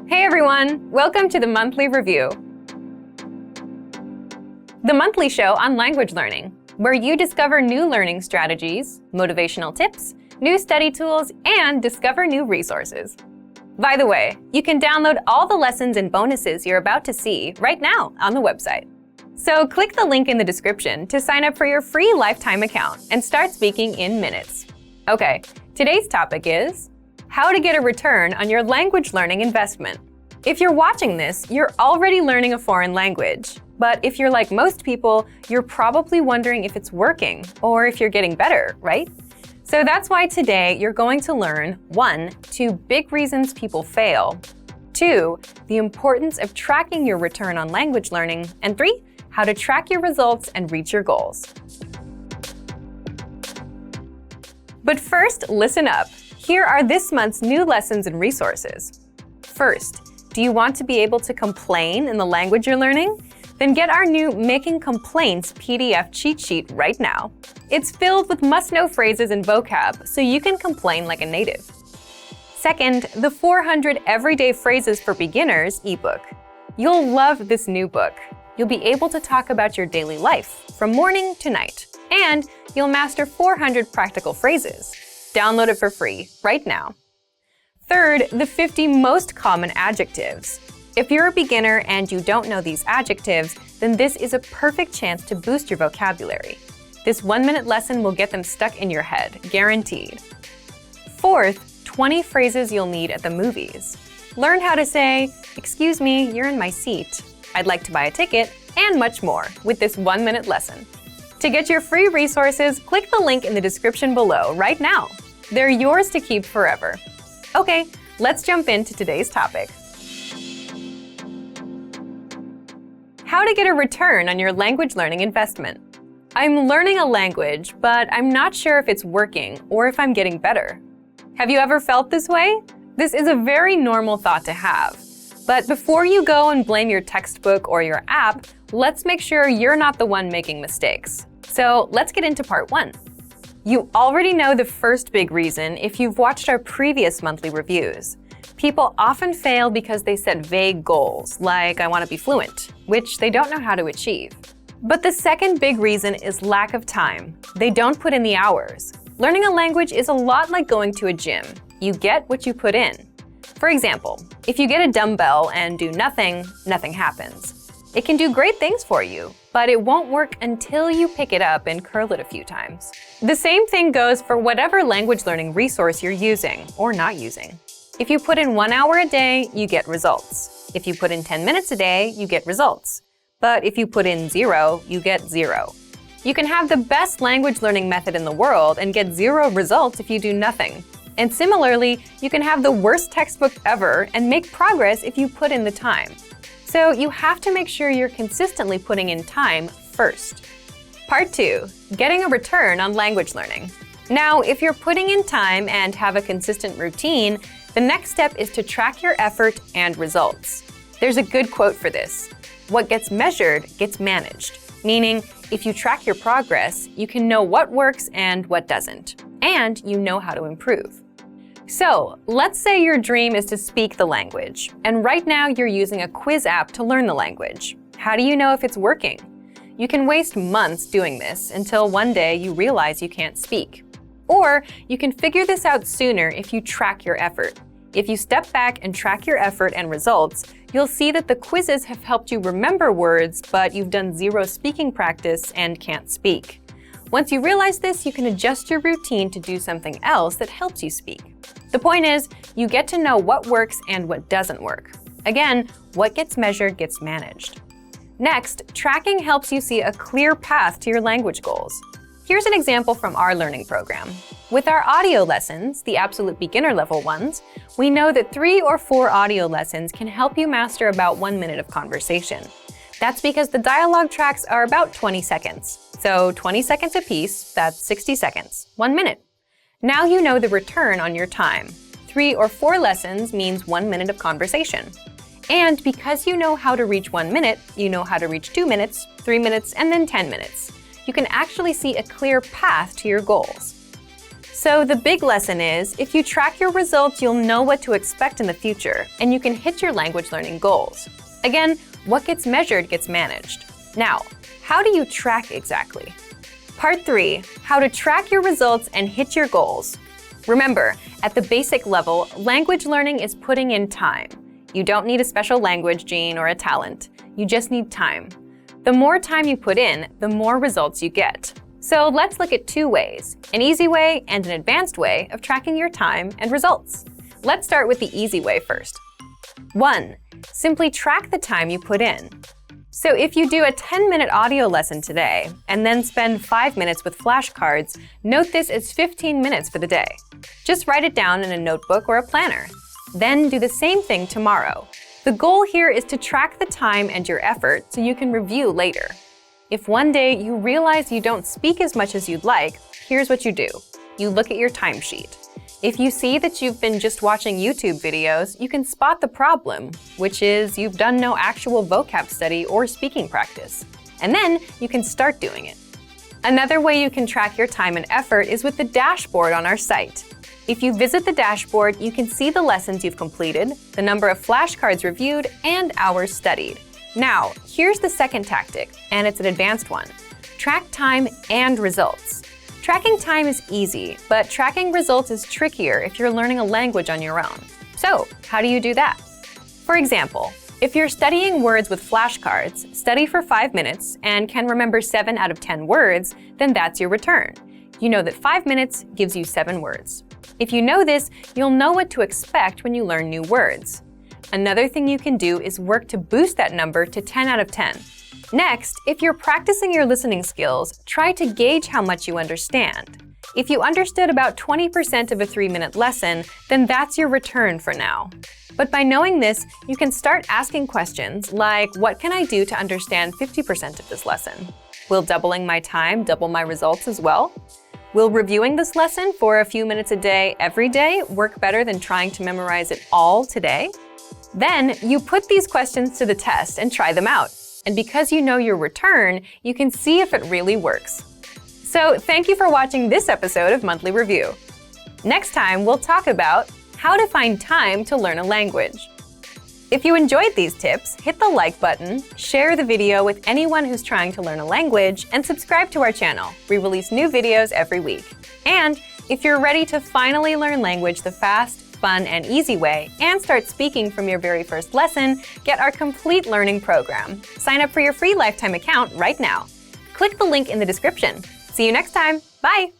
Hey everyone! Welcome to the Monthly Review, the monthly show on language learning, where you discover new learning strategies, motivational tips, new study tools, and discover new resources. By the way, you can download all the lessons and bonuses you're about to see right now on the website. So click the link in the description to sign up for your free lifetime account and start speaking in minutes. Okay, today's topic is how to get a return on your language learning investment. If you're watching this, you're already learning a foreign language. But if you're like most people, you're probably wondering if it's working or if you're getting better, right? So that's why today you're going to learn 1. 2 big reasons people fail, 2. the importance of tracking your return on language learning, and 3. how to track your results and reach your goals. But first, listen up. Here are this month's new lessons and resources. First, do you want to be able to complain in the language you're learning? Then get our new Making Complaints PDF cheat sheet right now. It's filled with must-know phrases and vocab, so you can complain like a native. Second, the 400 Everyday Phrases for Beginners ebook. You'll love this new book. You'll be able to talk about your daily life from morning to night, and you'll master 400 practical phrases. Download it for free right now. Third, the 50 most common adjectives. If you're a beginner and you don't know these adjectives, then this is a perfect chance to boost your vocabulary. This 1-minute lesson will get them stuck in your head, guaranteed. Fourth, 20 phrases you'll need at the movies. Learn how to say, "Excuse me, you're in my seat," "I'd like to buy a ticket," and much more with this 1-minute lesson. To get your free resources, click the link in the description below right now. They're yours to keep forever. Okay, let's jump into today's topic. How to get a return on your language learning investment. I'm learning a language, but I'm not sure if it's working or if I'm getting better. Have you ever felt this way? This is a very normal thought to have. But before you go and blame your textbook or your app, let's make sure you're not the one making mistakes. So let's get into part 1. You already know the first big reason if you've watched our previous monthly reviews. People often fail because they set vague goals, like "I want to be fluent," which they don't know how to achieve. But the second big reason is lack of time. They don't put in the hours. Learning a language is a lot like going to a gym. You get what you put in. For example, if you get a dumbbell and do nothing, nothing happens. It can do great things for you, but it won't work until you pick it up and curl it a few times. The same thing goes for whatever language learning resource you're using or not using. If you put in 1 hour a day, you get results. If you put in 10 minutes a day, you get results. But if you put in 0, you get 0. You can have the best language learning method in the world and get 0 results if you do nothing. And similarly, you can have the worst textbook ever and make progress if you put in the time. So you have to make sure you're consistently putting in time first. Part 2. Getting a return on language learning. Now, if you're putting in time and have a consistent routine, the next step is to track your effort and results. There's a good quote for this. What gets measured gets managed. Meaning, if you track your progress, you can know what works and what doesn't. And you know how to improve. So, let's say your dream is to speak the language, and right now you're using a quiz app to learn the language. How do you know if it's working? You can waste months doing this until one day you realize you can't speak. Or you can figure this out sooner if you track your effort. If you step back and track your effort and results, you'll see that the quizzes have helped you remember words, but you've done 0 speaking practice and can't speak. Once you realize this, you can adjust your routine to do something else that helps you speak. The point is, you get to know what works and what doesn't work. Again, what gets measured gets managed. Next, tracking helps you see a clear path to your language goals. Here's an example from our learning program. With our audio lessons, the absolute beginner level ones, we know that 3 or 4 audio lessons can help you master about 1 minute of conversation. That's because the dialogue tracks are about 20 seconds. So 20 seconds apiece, that's 60 seconds, 1 minute. Now you know the return on your time. 3 or 4 lessons means 1 minute of conversation. And because you know how to reach 1 minute, you know how to reach 2 minutes, 3 minutes, and then 10 minutes. You can actually see a clear path to your goals. So the big lesson is, if you track your results, you'll know what to expect in the future, and you can hit your language learning goals. Again, what gets measured gets managed. Now, how do you track exactly? Part 3, how to track your results and hit your goals. Remember, at the basic level, language learning is putting in time. You don't need a special language gene or a talent. You just need time. The more time you put in, the more results you get. So let's look at 2 ways, an easy way and an advanced way of tracking your time and results. Let's start with the easy way first. 1. Simply track the time you put in. So if you do a 10-minute audio lesson today and then spend 5 minutes with flashcards, note this as 15 minutes for the day. Just write it down in a notebook or a planner. Then do the same thing tomorrow. The goal here is to track the time and your effort so you can review later. If one day you realize you don't speak as much as you'd like, here's what you do. You look at your timesheet. If you see that you've been just watching YouTube videos, you can spot the problem, which is you've done no actual vocab study or speaking practice. And then you can start doing it. Another way you can track your time and effort is with the dashboard on our site. If you visit the dashboard, you can see the lessons you've completed, the number of flashcards reviewed, and hours studied. Now, here's the second tactic, and it's an advanced one. Track time and results. Tracking time is easy, but tracking results is trickier if you're learning a language on your own. So, how do you do that? For example, if you're studying words with flashcards, study for 5 minutes and can remember 7 out of 10 words, then that's your return. You know that 5 minutes gives you 7 words. If you know this, you'll know what to expect when you learn new words. Another thing you can do is work to boost that number to 10 out of 10. Next, if you're practicing your listening skills, try to gauge how much you understand. If you understood about 20% of a 3-minute lesson, then that's your return for now. But by knowing this, you can start asking questions like, what can I do to understand 50% of this lesson? Will doubling my time double my results as well? Will reviewing this lesson for a few minutes a day every day work better than trying to memorize it all today? Then you put these questions to the test and try them out. And because you know your return, you can see if it really works. So thank you for watching this episode of Monthly Review. Next time, we'll talk about how to find time to learn a language. If you enjoyed these tips, hit the like button, share the video with anyone who's trying to learn a language, and subscribe to our channel. We release new videos every week. And if you're ready to finally learn language the fast, fun, and easy way, and start speaking from your very first lesson, get our complete learning program. Sign up for your free lifetime account right now. Click the link in the description. See you next time. Bye!